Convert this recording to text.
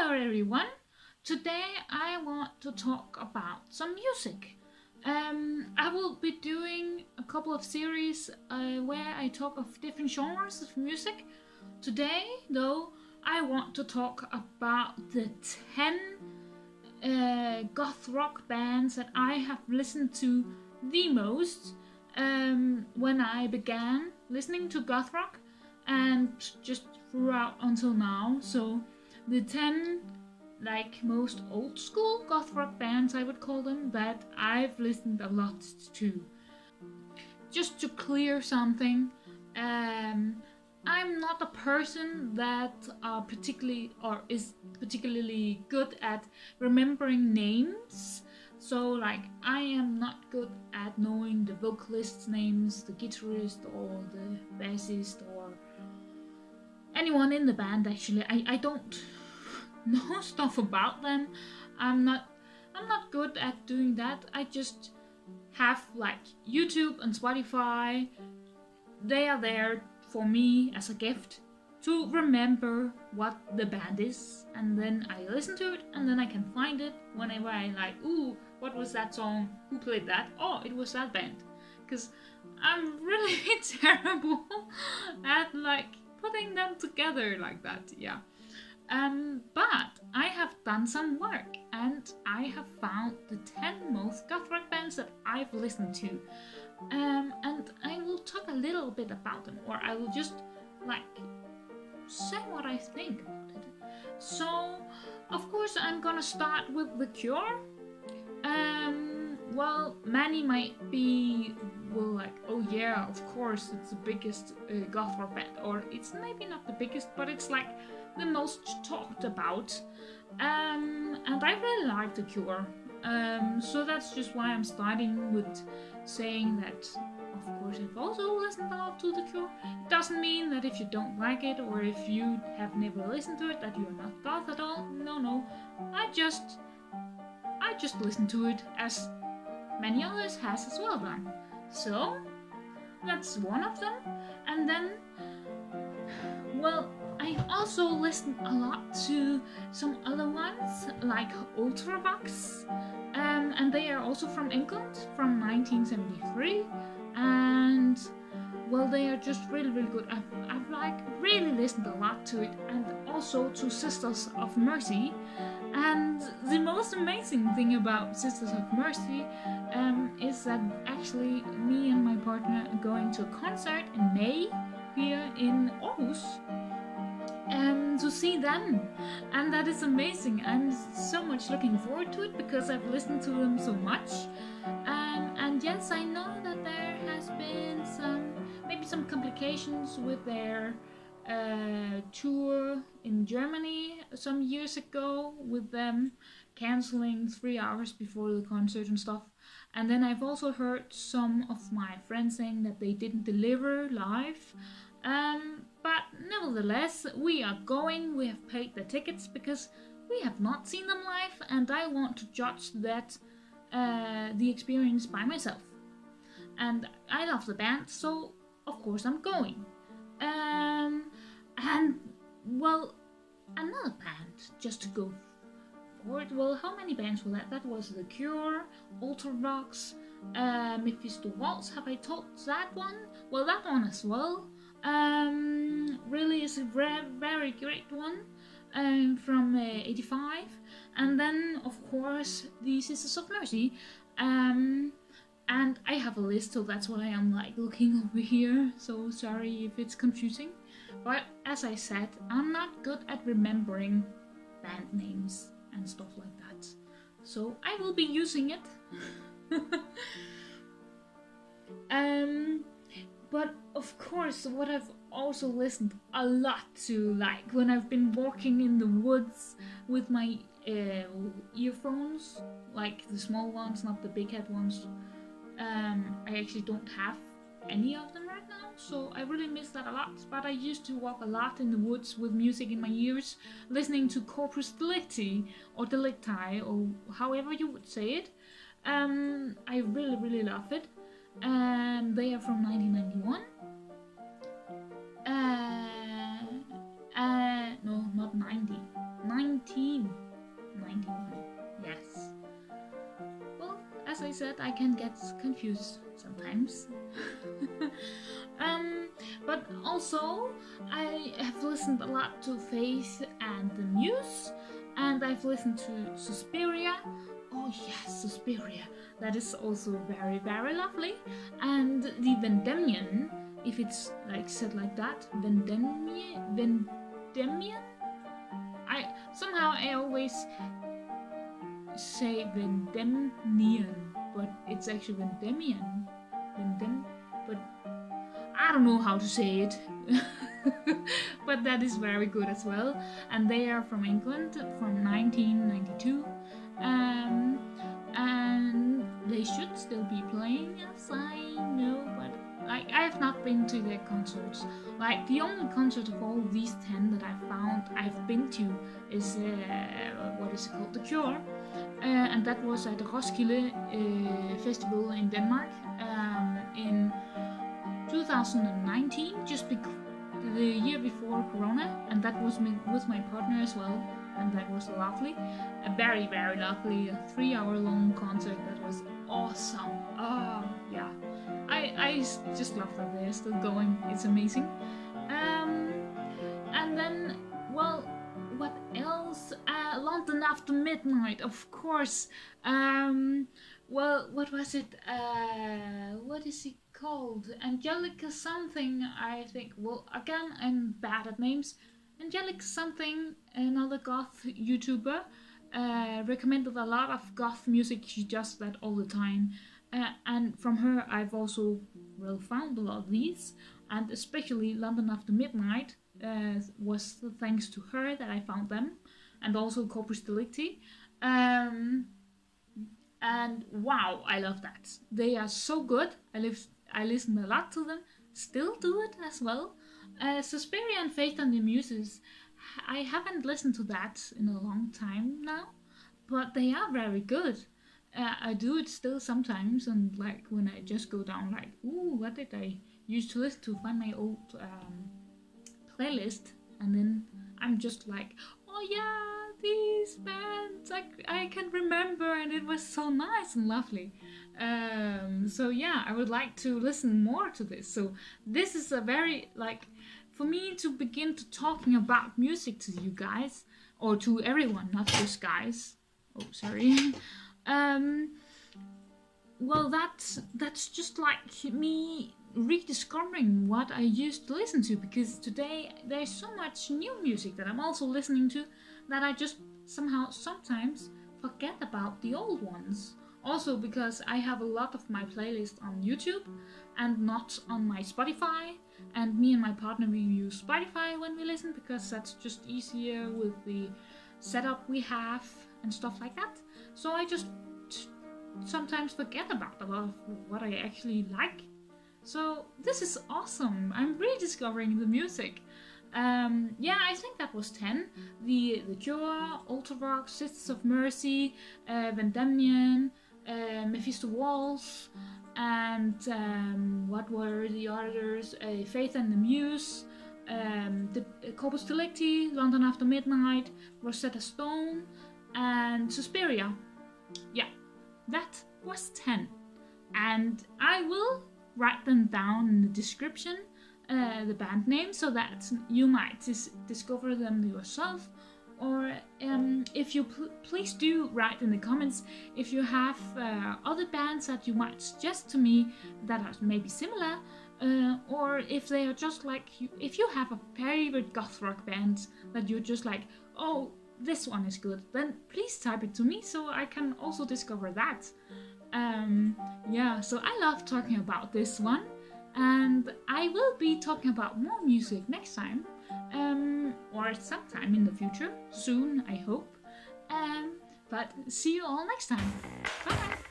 Hello everyone! Today I want to talk about some music. I will be doing a couple of series where I talk of different genres of music. Today, though, I want to talk about the 10 goth rock bands that I have listened to the most when I began listening to goth rock and just throughout until now. So the 10 most old school goth rock bands, I would call them, that I've listened a lot to. Just to clear something, I'm not a person that is particularly good at remembering names. So I am not good at knowing the vocalists' names, the guitarist or the bassist or anyone in the band. Actually, I don't know stuff about them. I'm not good at doing that. I just have YouTube and Spotify. They are there for me as a gift to remember what the band is, and then I listen to it, and then I can find it whenever I ooh, what was that song? Who played that? Oh, it was that band. Because I'm really terrible at putting them together like that, yeah. But I have done some work, and I have found the 10 most goth rock bands that I've listened to. And I will talk a little bit about them, or I will just say what I think about it. So, of course, I'm gonna start with The Cure. Well, many might be, oh yeah, of course, it's the biggest goth rock band, or it's maybe not the biggest, but it's the most talked about. And I really like The Cure. So that's just why I'm starting with saying that, of course, I've also listened a lot to The Cure. It doesn't mean that if you don't like it, or if you have never listened to it, that you're not goth at all. No. I just listen to it as many others has as well done. So that's one of them. And then, well, I also listened a lot to some other ones like Ultravox, and they are also from England, from 1973, and well, they are just really good. I've really listened a lot to it, and also to Sisters of Mercy. And the most amazing thing about Sisters of Mercy is that actually me and my partner are going to a concert in May here in Aarhus to see them, and that is amazing. I'm so much looking forward to it because I've listened to them so much. And yes, I know that there has been maybe some complications with their tour in Germany some years ago, with them cancelling 3 hours before the concert and stuff. And then I've also heard some of my friends saying that they didn't deliver live. But nevertheless, we are going. We have paid the tickets because we have not seen them live, and I want to judge that the experience by myself. And I love the band, so of course I'm going. And well, another band just to go forward. Well, how many bands were that? That was The Cure, Ultravox, Mephisto Walz. Have I told that one? Well, that one as well. Really is a very great one from 85. And then, of course, the Sisters of Mercy. And I have a list, so that's why I'm looking over here. So sorry if it's confusing. But as I said, I'm not good at remembering band names and stuff like that. So I will be using it. But of course, what I've also listened a lot to, when I've been walking in the woods with my earphones, the small ones, not the big head ones. I actually don't have any of them right now, so I really miss that a lot. But I used to walk a lot in the woods with music in my ears, listening to Corpus Delicti, or Delicti, or however you would say it. I really love it. They are from 1991. No, not 90. 1991. can get confused sometimes. But also, I have listened a lot to Faith and the Muse, and I've listened to Suspiria. Oh yes, Suspiria. That is also very, very lovely. And the Vemmian, if it's like said like that, Vemmian. I always say Vemmian, but it's actually Vemmian. But I don't know how to say it. But that is very good as well. And they are from England, from 1992. And they should still be playing, as I know, but I have not been to their concerts. Like, the only concert of all these 10 that I've been to is, what is it called? The Cure. And that was at the Roskilde Festival in Denmark in 2019, just the year before Corona, and that was with my partner as well, and that was lovely. A very, very lovely 3-hour-long concert that was awesome. Oh, yeah. I just love that they're still going. It's amazing. And then, well, what else? London After Midnight, of course. Well, what was it? What is he called? Angelica something, I think. Well, again, I'm bad at names. Angelica something, another goth YouTuber, recommended a lot of goth music. She does that all the time. And from her, I've also, well, found a lot of these. And especially London After Midnight was thanks to her that I found them. And also Corpus Delicti. And wow, I love that. They are so good. I listen a lot to them. Still do it as well. Suspiria and Faith and the Muses. I haven't listened to that in a long time now. But they are very good. I do it still sometimes, and like when I just go down like, ooh, what did I used to listen to, find my old playlist, and then I'm just like, oh yeah, these bands, I can remember, and it was so nice and lovely. So yeah, I would like to listen more to this. So this is a very, like, for me to begin to talking about music to you guys, or to everyone, not just guys. Oh, sorry. Well, that's just like me rediscovering what I used to listen to, because today there's so much new music that I'm also listening to that I just somehow sometimes forget about the old ones. Also because I have a lot of my playlist on YouTube and not on my Spotify, and me and my partner, we use Spotify when we listen because that's just easier with the setup we have and stuff like that. So I just sometimes forget about a lot of what I actually like. So this is awesome. I'm rediscovering the music. Yeah, I think that was 10. The Cure, Ultravox, Sisters of Mercy, Vemmian, Mephisto Walz, and what were the others? Faith and the Muse, the Corpus Delicti, London After Midnight, Rosetta Stone, and Suspiria. Yeah, that was 10. And I will write them down in the description, the band name, so that you might discover them yourself. Or if you please do write in the comments if you have other bands that you might suggest to me that are maybe similar, or if they are just like, if you have a favorite goth rock band that you're just like, oh, this one is good, then please type it to me so I can also discover that. Yeah, so I love talking about this one, and I will be talking about more music next time, or sometime in the future, soon I hope. But see you all next time. Bye!